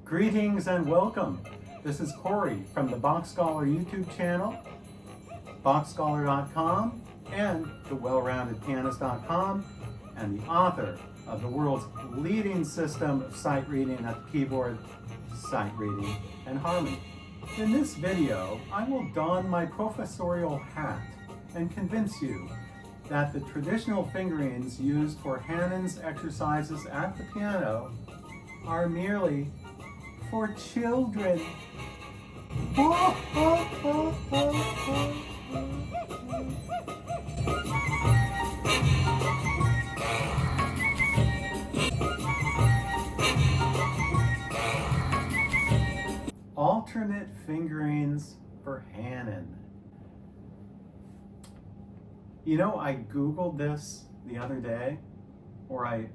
Greetings and welcome. This is Corey from the BachScholar YouTube channel, BachScholar.com, and the WellRoundedPianist.com, and the author of the world's leading system of sight reading at the keyboard, sight reading and harmony. In this video, I will don my professorial hat and convince you that the traditional fingerings used for Hanon's exercises at the piano are merely for children. Alternate fingerings for Hanon. You know, I Googled this the other day, or I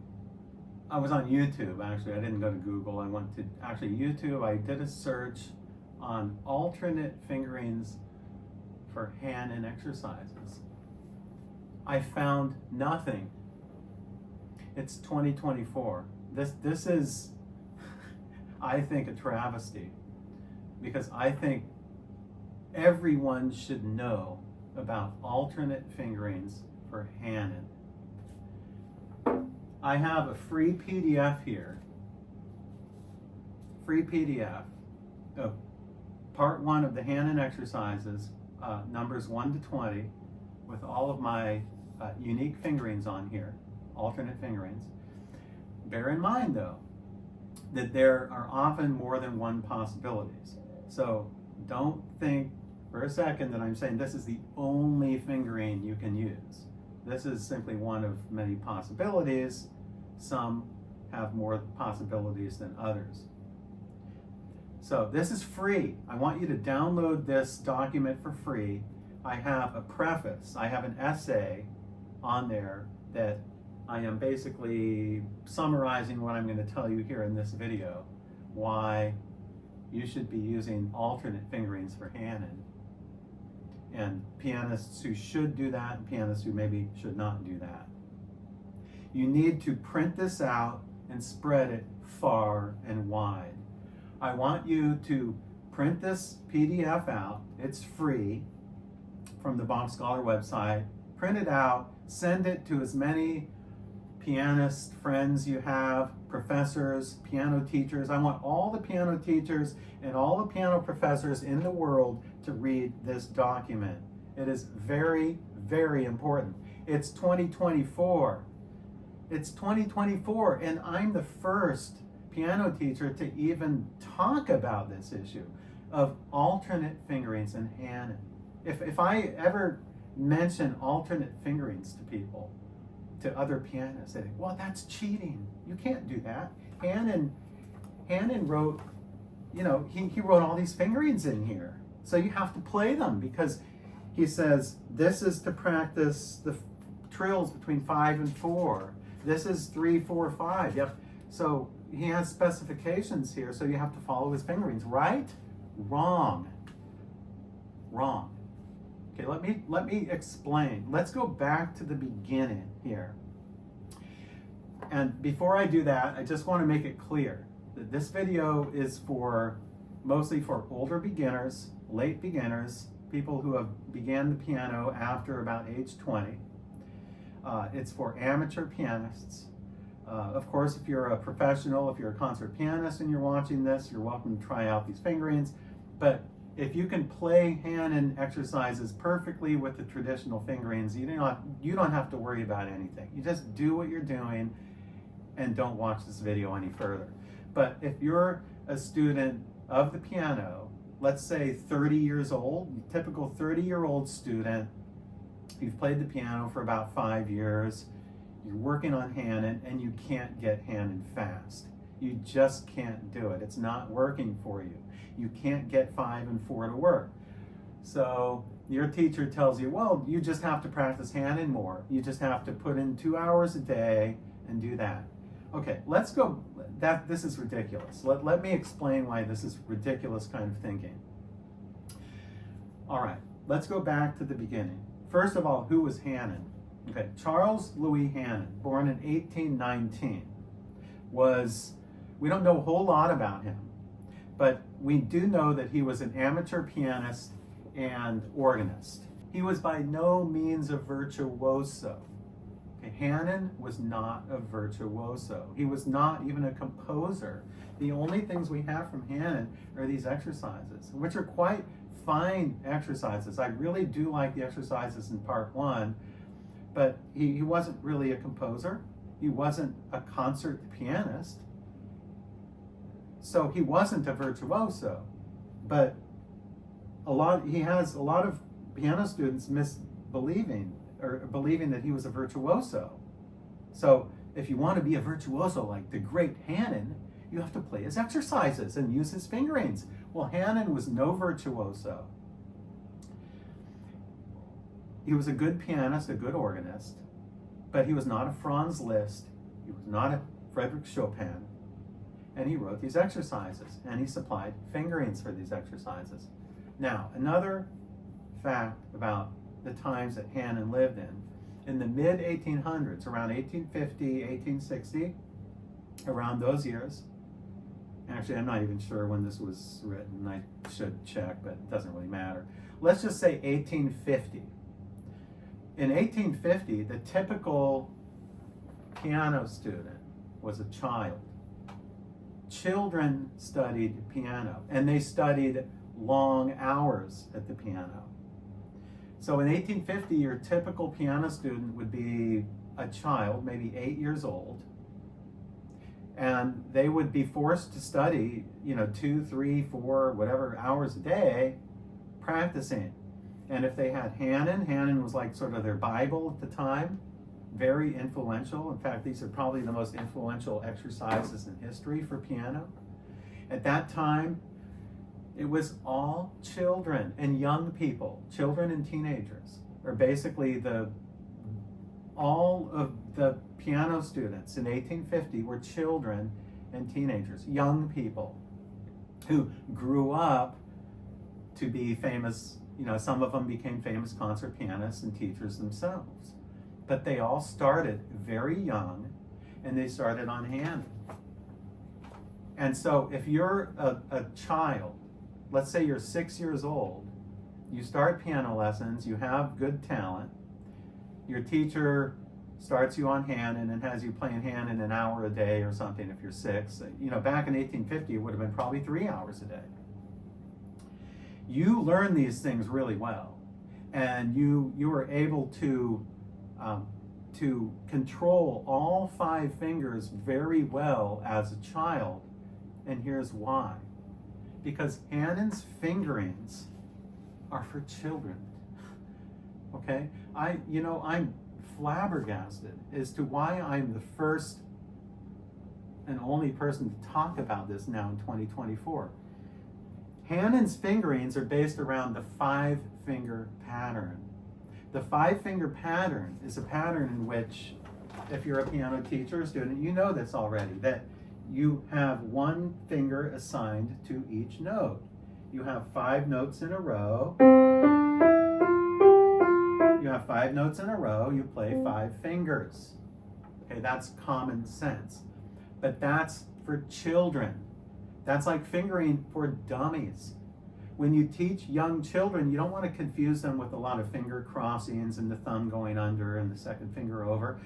was on YouTube, actually. I didn't go to Google. I went to YouTube. I did a search on alternate fingerings for Hanon exercises. I found nothing. It's 2024. This is, I think, a travesty, because I think everyone should know about alternate fingerings for Hanon. I have a free PDF here, of part 1 of the Hanon exercises, numbers 1 to 20, with all of my unique fingerings on here, alternate fingerings. Bear in mind, though, that there are often more than one possibilities. So don't think for a second that I'm saying this is the only fingering you can use. This is simply one of many possibilities. Some have more possibilities than others. So this is free. I want you to download this document for free. I have a preface. I have an essay on there that I am basically summarizing what I'm going to tell you here in this video, why you should be using alternate fingerings for Hanon, and pianists who should do that and pianists who maybe should not do that. You need to print this out and spread it far and wide. I want you to print this PDF out. It's free from the BachScholar website. Print it out, send it to as many pianist friends you have, professors, piano teachers. I want all the piano teachers and all the piano professors in the world to read this document. It is very, very important. It's 2024. It's 2024, and I'm the first piano teacher to even talk about this issue of alternate fingerings in Hanon. If I ever mention alternate fingerings to people, to other pianists, they think, well, that's cheating. You can't do that. Hannon wrote, you know, he wrote all these fingerings in here. So you have to play them, because he says this is to practice the trills between 5 and 4. This is 3, 4, 5. Yep. So he has specifications here, so you have to follow his fingerings. Right? Wrong. Wrong. Okay, let me explain. Let's go back to the beginning here. And before I do that, I just want to make it clear that this video is mostly for older beginners, late beginners, people who have began the piano after about age 20. It's for amateur pianists. Of course, if you're a professional, if you're a concert pianist and you're watching this, you're welcome to try out these fingerings. But if you can play Hanon exercises perfectly with the traditional fingerings, you don't have to worry about anything. You just do what you're doing and don't watch this video any further. But if you're a student of the piano, let's say 30 years old, typical 30-year-old student, you've played the piano for about 5 years, you're working on Hanon, and you can't get Hanon fast. You just can't do it. It's not working for you. You can't get 5 and 4 to work. So your teacher tells you, well, you just have to practice Hanon more. You just have to put in 2 hours a day and do that. Okay, let's go. This is ridiculous. Let me explain why this is ridiculous kind of thinking. All right, let's go back to the beginning. First of all, who was Hanon? Okay, Charles Louis Hanon, born in 1819, we don't know a whole lot about him. But we do know that he was an amateur pianist and organist. He was by no means a virtuoso. Okay, Hannon was not a virtuoso. He was not even a composer. The only things we have from Hannon are these exercises, which are quite fine exercises. I really do like the exercises in part one, but he wasn't really a composer. He wasn't a concert pianist. So he wasn't a virtuoso. But he has a lot of piano students believing that he was a virtuoso. So if you want to be a virtuoso like the great Hannon, you have to play his exercises and use his fingerings. Well, Hannon was no virtuoso. He was a good pianist, a good organist, but he was not a Franz Liszt. He was not a Frédéric Chopin. And he wrote these exercises, and he supplied fingerings for these exercises. Now, another fact about the times that Hannon lived in the mid-1800s, around 1850, 1860, around those years. Actually, I'm not even sure when this was written. I should check, but it doesn't really matter. Let's just say 1850. In 1850, the typical piano student was a child. Children studied piano, and they studied long hours at the piano. So in 1850, your typical piano student would be a child, maybe 8 years old, and they would be forced to study, 2, 3, 4, whatever hours a day, practicing. And if they had Hannon was like sort of their Bible at the time, very influential. In fact, these are probably the most influential exercises in history for piano. At that time, it was all children and young people, children and teenagers, or basically all of the piano students in 1850 were children and teenagers, young people who grew up to be famous. Some of them became famous concert pianists and teachers themselves. But they all started very young, and they started on Hannon. And so if you're a child, let's say you're 6 years old, you start piano lessons, you have good talent, your teacher starts you on Hannon and has you playing Hannon an hour a day or something if you're 6. Back in 1850, it would have been probably 3 hours a day. You learn these things really well, and you are able to control all 5 fingers very well as a child. And here's why. Because Hannon's fingerings are for children. Okay? I'm flabbergasted as to why I'm the first and only person to talk about this now in 2024. Hannon's fingerings are based around the 5-finger pattern. The 5-finger pattern is a pattern in which, if you're a piano teacher or student, you know this already, that you have 1 finger assigned to each note. You have 5 notes in a row. You have 5 notes in a row, you play 5 fingers. Okay, that's common sense. But that's for children. That's like fingering for dummies. When you teach young children, you don't want to confuse them with a lot of finger crossings and the thumb going under and the second finger over.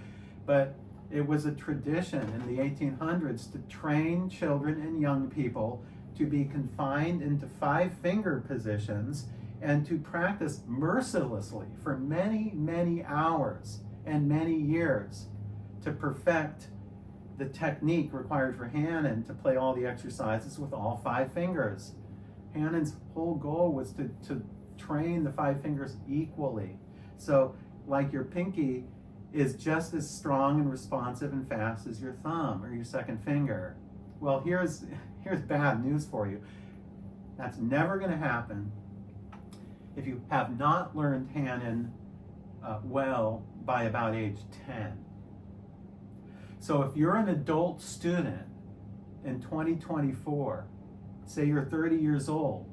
But it was a tradition in the 1800s to train children and young people to be confined into 5-finger positions and to practice mercilessly for many, many hours and many years to perfect the technique required for Hannon to play all the exercises with all 5 fingers. Hannon's whole goal was to train the 5 fingers equally. So, like your pinky is just as strong and responsive and fast as your thumb or your second finger. Well, here's bad news for you. That's never going to happen if you have not learned Hannon well by about age 10. So if you're an adult student in 2024, say you're 30 years old,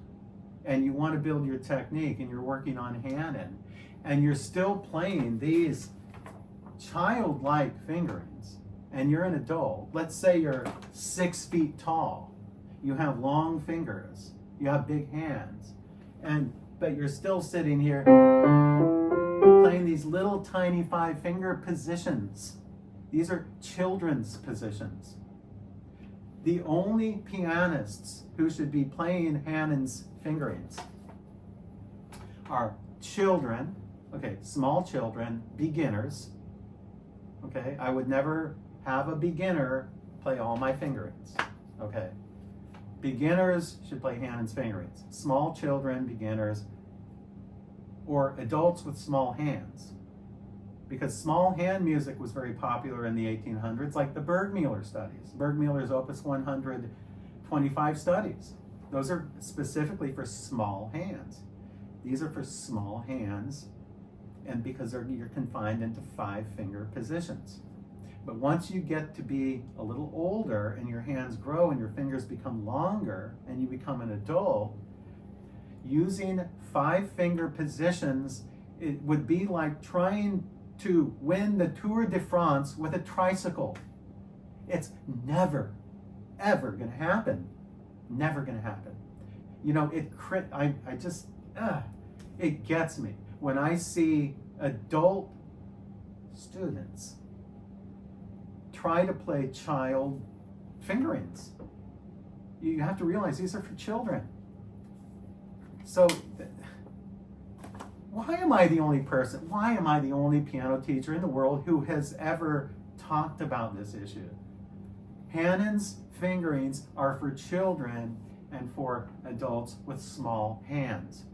and you want to build your technique and you're working on Hannon, and you're still playing these childlike fingerings, and you're an adult, let's say you're 6 feet tall, You have long fingers. You have big hands. But you're still sitting here playing these little tiny 5-finger positions. These are children's positions. The only pianists who should be playing Hanon's fingerings are children, okay, small children, beginners. Okay, I would never have a beginner play all my fingerings. Okay, beginners should play Hanon's fingerings. Small children, beginners, or adults with small hands. Because small hand music was very popular in the 1800s, like the Burgmüller studies. Burgmüller's Opus 125 studies. Those are specifically for small hands. These are for small hands, and because you're confined into 5-finger positions. But once you get to be a little older and your hands grow and your fingers become longer and you become an adult, using 5-finger positions, it would be like trying to win the Tour de France with a tricycle. It's never, ever going to happen. Never going to happen. You know, it gets me when I see adult students try to play child fingerings. You have to realize these are for children. So why am I the only piano teacher in the world who has ever talked about this issue? Hanon's fingerings are for children and for adults with small hands.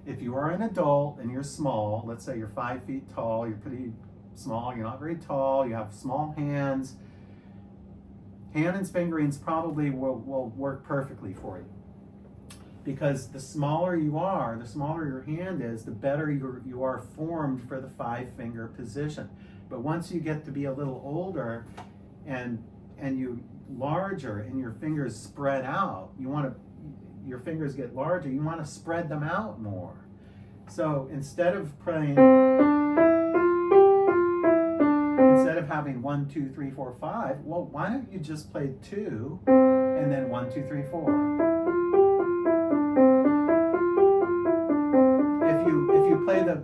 If you are an adult and you're small, let's say you're 5 feet tall, you're pretty small, you're not very tall, you have small hands, Hanon's fingerings probably will work perfectly for you. Because the smaller you are, the smaller your hand is, the better you are formed for the 5-finger position. But once you get to be a little older and you larger and your fingers spread out, your fingers get larger, you want to spread them out more. So instead of having 1, 2, 3, 4, 5, well, why don't you just play 2 and then 1, 2, 3, 4?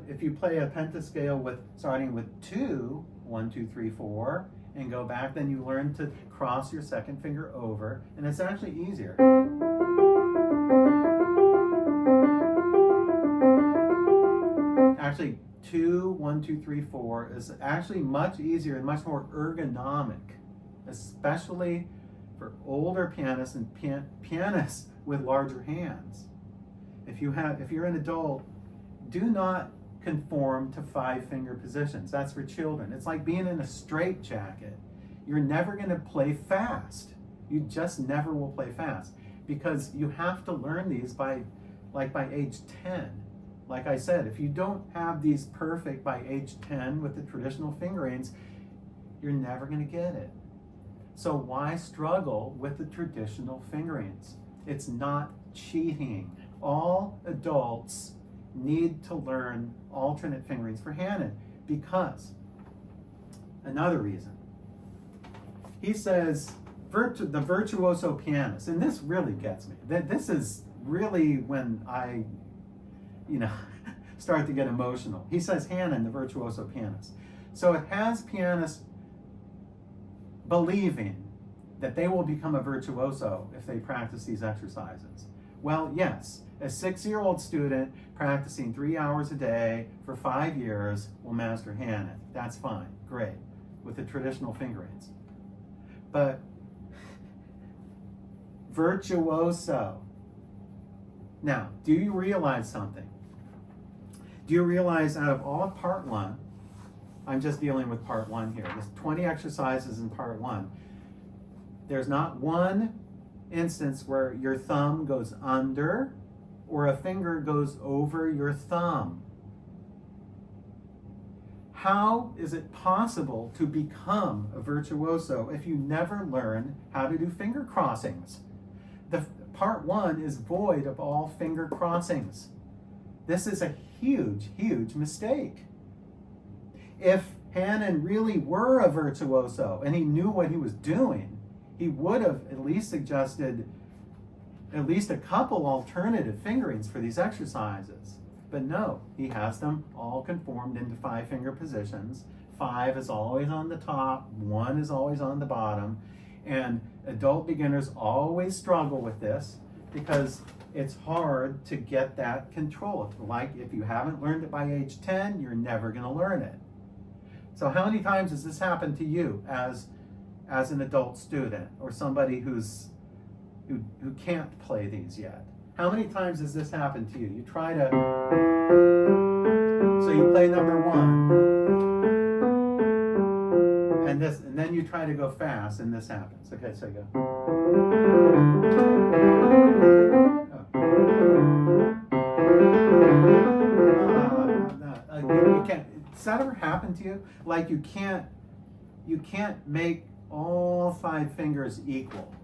If you play a pentascale starting with 2, 1, 2, 3, 4, and go back, then you learn to cross your second finger over, and it's actually easier. Actually, 2, 1, 2, 3, 4 is actually much easier and much more ergonomic, especially for older pianists and pianists with larger hands. If you're an adult, do not conform to 5-finger positions. That's for children. It's like being in a straitjacket. You're never going to play fast. You just never will play fast because you have to learn these by age 10. Like I said, if you don't have these perfect by age 10 with the traditional fingerings, you're never going to get it. So why struggle with the traditional fingerings? It's not cheating. All adults need to learn alternate fingerings for Hanon because, another reason, he says the virtuoso pianist, and this really gets me. This is really when I, start to get emotional. He says Hanon, the virtuoso pianist. So it has pianists believing that they will become a virtuoso if they practice these exercises. Well, yes, a 6-year-old student practicing 3 hours a day for 5 years will master Hanon. That's fine, great, with the traditional fingerings. But virtuoso. Now, do you realize something? Do you realize out of all of part 1, I'm just dealing with part 1 here, there's 20 exercises in part 1. There's not one instance where your thumb goes under or a finger goes over your thumb. How is it possible to become a virtuoso if you never learn how to do finger crossings? The part 1 is void of all finger crossings. This is a huge, huge mistake. If Hanon really were a virtuoso and he knew what he was doing, he would have at least suggested at least a couple alternative fingerings for these exercises. But no, he has them all conformed into 5-finger positions. 5 is always on the top, 1 is always on the bottom. And adult beginners always struggle with this because it's hard to get that control. Like if you haven't learned it by age 10, you're never going to learn it. So how many times has this happened to you as an adult student or somebody who can't play these yet? How many times has this happened to you? You try to, so you play number 1, and then you try to go fast, and this happens. Okay, so you go. You can't. Does that ever happen to you? Like you can't make all 5 fingers equal.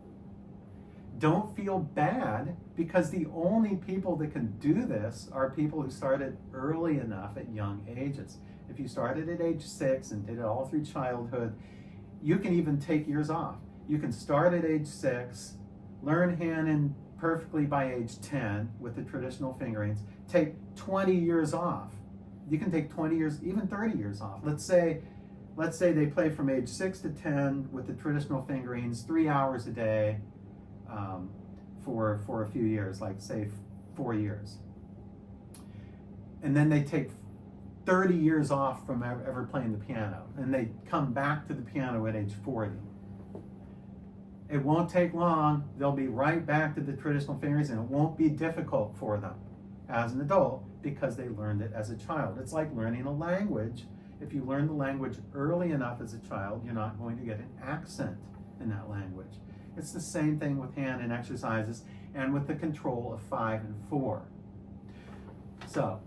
Don't feel bad, because the only people that can do this are people who started early enough at young ages. If you started at age 6 and did it all through childhood, you can even take years off. You can start at age 6, learn Hannon perfectly by age 10 with the traditional fingerings, take 20 years off. You can take 20 years, even 30 years off. Let's say they play from age 6 to 10 with the traditional fingerings, 3 hours a day, for a few years, like say 4 years. And then they take 30 years off from ever playing the piano, and they come back to the piano at age 40. It won't take long. They'll be right back to the traditional fingerings, and it won't be difficult for them as an adult because they learned it as a child. It's like learning a language. If you learn the language early enough as a child, you're not going to get an accent in that language. It's the same thing with Hannon exercises and with the control of 5 and 4. So,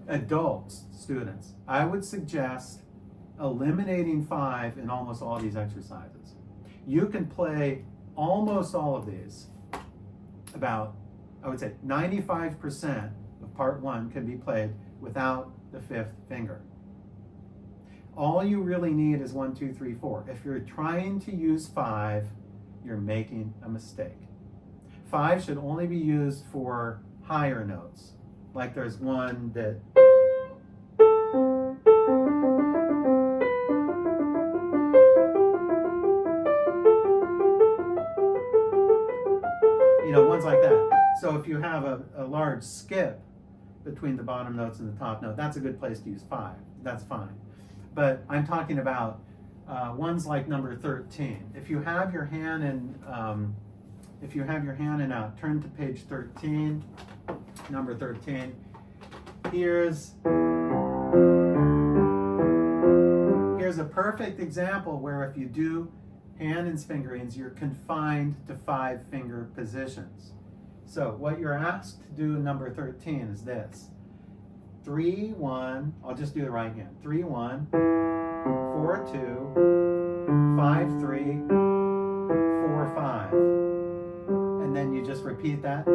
adults, students, I would suggest eliminating 5 in almost all these exercises. You can play almost all of these. About, I would say, 95% of part 1 can be played without the 5th finger. All you really need is 1, 2, 3, 4. If you're trying to use 5, you're making a mistake. 5 should only be used for higher notes. Like there's one that ones like that. So if you have a large skip between the bottom notes and the top note, that's a good place to use 5. That's fine. But I'm talking about ones like number 13. If you have your Hannon, out, turn to page 13, number 13. Here's a perfect example where if you do Hannon's fingerings, you're confined to 5-finger positions. So what you're asked to do in number 13 is this. 3, 1, I'll just do the right hand. 3, 1, 4, 2, 5, 3, 4, 5. And then you just repeat that.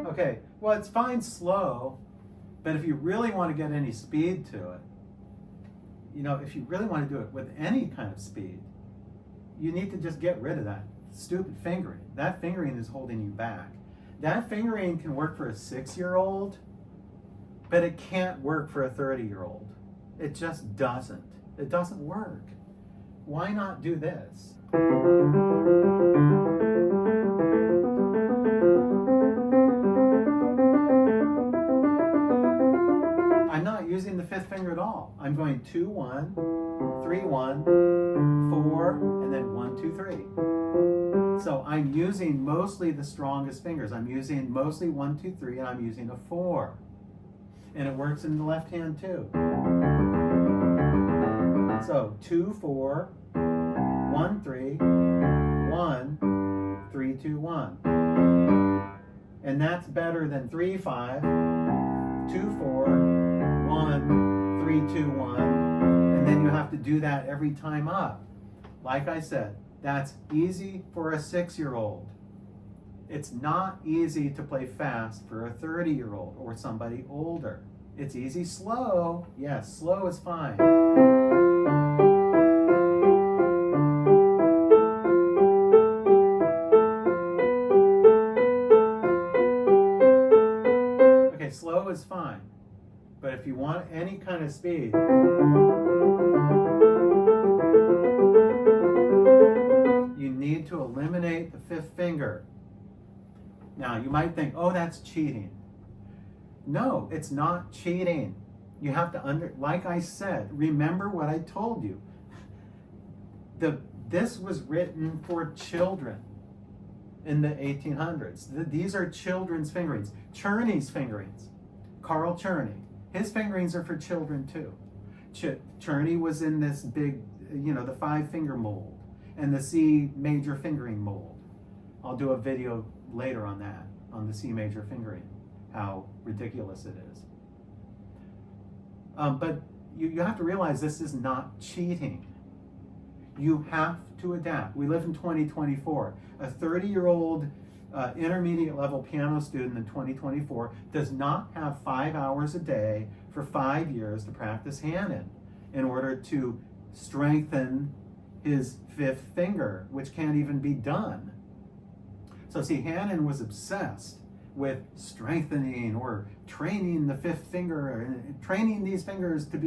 Okay, well, it's fine slow, but if you really want to get any speed to it, if you really want to do it with any kind of speed, you need to just get rid of that stupid fingering. That fingering is holding you back. That fingering can work for a 6-year-old, but it can't work for a 30-year-old. It just doesn't. It doesn't work. Why not do this? I'm not using the 5th finger at all. I'm going 2, 1, 3, 1, 4, and then 1, 2, 3. So I'm using mostly the strongest fingers. I'm using mostly 1, 2, 3, and I'm using a 4. And it works in the left hand too. So 2, 4, 1, 3, 1, 3, 2, 1. And that's better than 3, 5, 2, 4, 1, 3, 2, 1. And then you have to do that every time up. Like I said, that's easy for a 6-year-old. It's not easy to play fast for a 30-year-old or somebody older. It's easy. Slow, yes, slow is fine. Okay, slow is fine. But if you want any kind of speed, you need to eliminate the fifth finger. Now, you might think, oh, that's cheating. No, it's not cheating. You have to, like I said, remember what I told you. This was written for children in the 1800s. These are children's fingerings. Czerny's fingerings, Carl Czerny, his fingerings are for children too. Czerny was in this big, the 5-finger mold and the C major fingering mold. I'll do a video later on that, on the C major fingering, how ridiculous it is. But you have to realize this is not cheating. You have to adapt. We live in 2024. A 30-year-old intermediate level piano student in 2024 does not have 5 hours a day for 5 years to practice Hannon in order to strengthen his fifth finger, which can't even be done. So see, Hannon was obsessed with strengthening or training the fifth finger and training these fingers to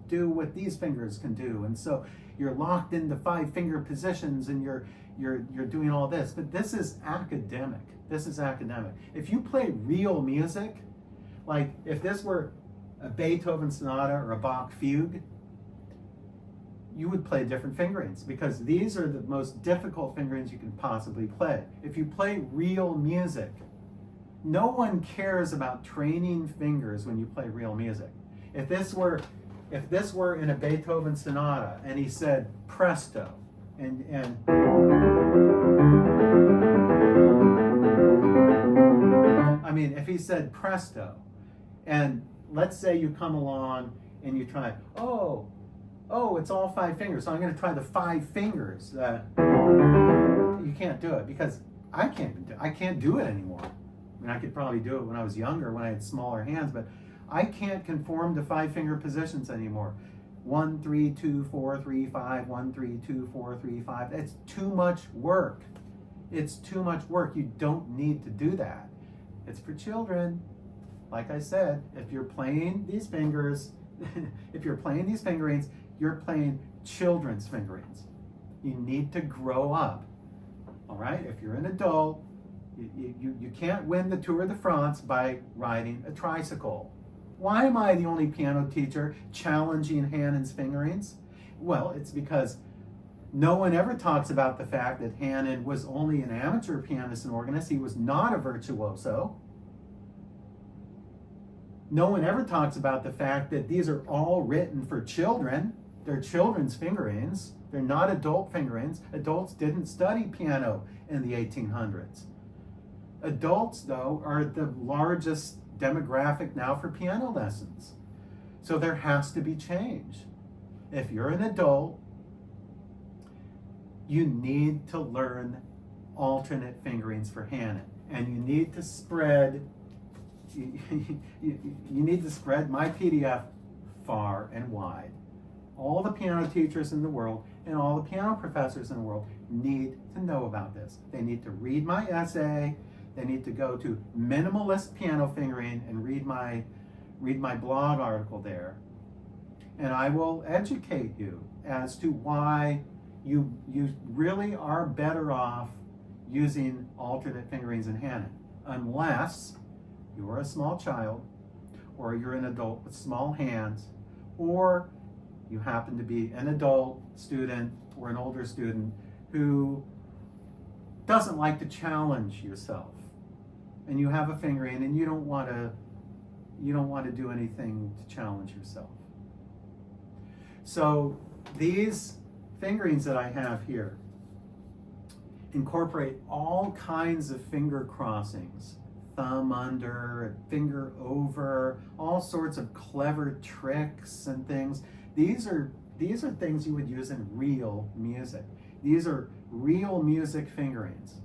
do what these fingers can do. And so you're locked into 5-finger positions and you're doing all this. But this is academic. This is academic. If you play real music, like if this were a Beethoven sonata or a Bach fugue, you would play different fingerings because these are the most difficult fingerings you can possibly play. If you play real music, no one cares about training fingers when you play real music. If this were in a Beethoven sonata and he said presto and I mean, if he said presto and let's say you come along and you try, oh, it's all 5 fingers, so I'm going to try the 5 fingers. You can't do it because I can't do it anymore. I mean, I could probably do it when I was younger, when I had smaller hands, but I can't conform to 5-finger positions anymore. 1, 3, 2, 4, 3, 5, 1, 3, 2, 4, 3, 5. It's too much work. It's too much work. You don't need to do that. It's for children. Like I said, if you're playing these fingers, if you're playing these fingerings, you're playing children's fingerings. You need to grow up. All right? If you're an adult, you can't win the Tour de France by riding a tricycle. Why am I the only piano teacher challenging Hannon's fingerings? Well, it's because no one ever talks about the fact that Hannon was only an amateur pianist and organist. He was not a virtuoso. No one ever talks about the fact that these are all written for children. They're children's fingerings. They're not adult fingerings. Adults didn't study piano in the 1800s. Adults, though, are the largest demographic now for piano lessons. So there has to be change. If you're an adult, you need to learn alternate fingerings for Hannon. And you need to spread you need to spread my PDF far and wide. All the piano teachers in the world and all the piano professors in the world need to know about this. They need to read my essay. They need to go to Minimalist Piano Fingering and read my blog article there. And I will educate you as to why you really are better off using alternate fingerings in Hannon, unless you are a small child, or you're an adult with small hands, or you happen to be an adult student or an older student who doesn't like to challenge yourself, and you have a fingering and you don't want to do anything to challenge yourself. So these fingerings that I have here incorporate all kinds of finger crossings, thumb under, finger over, all sorts of clever tricks and things. These are things you would use in real music. These are real music fingerings.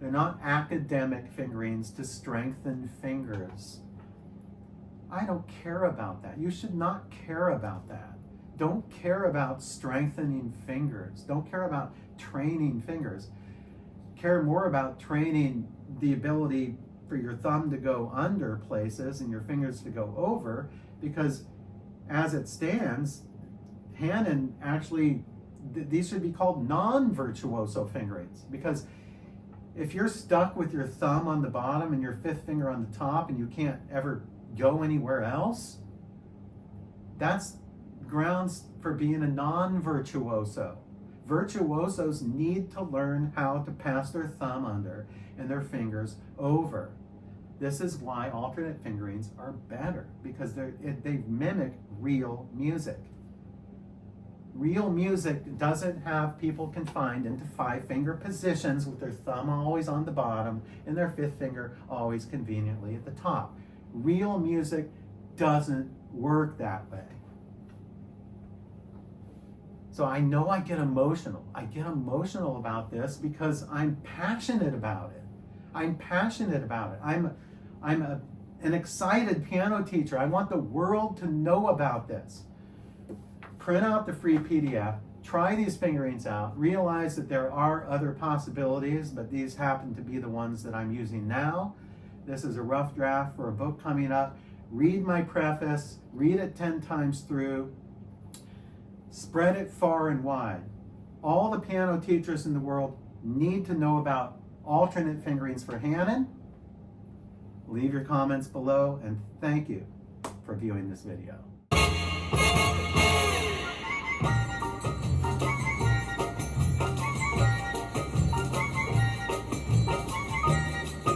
They're not academic fingerings to strengthen fingers. I don't care about that. You should not care about that. Don't care about strengthening fingers. Don't care about training fingers. Care more about training the ability for your thumb to go under places and your fingers to go over, because as it stands, Hanon actually, these should be called non-virtuoso fingerings, because if you're stuck with your thumb on the bottom and your fifth finger on the top and you can't ever go anywhere else, that's grounds for being a non-virtuoso. Virtuosos need to learn how to pass their thumb under and their fingers over. This is why alternate fingerings are better, because they mimic real music. Real music doesn't have people confined into 5-finger positions with their thumb always on the bottom and their fifth finger always conveniently at the top. Real music doesn't work that way. So I know I get emotional. I get emotional about this because I'm passionate about it. I'm passionate about it. I'm an excited piano teacher. I want the world to know about this. Print out the free PDF, try these fingerings out, realize that there are other possibilities, but these happen to be the ones that I'm using now. This is a rough draft for a book coming up. Read my preface, read it 10 times through, spread it far and wide. All the piano teachers in the world need to know about alternate fingerings for Hanon. Leave your comments below, and thank you for viewing this video.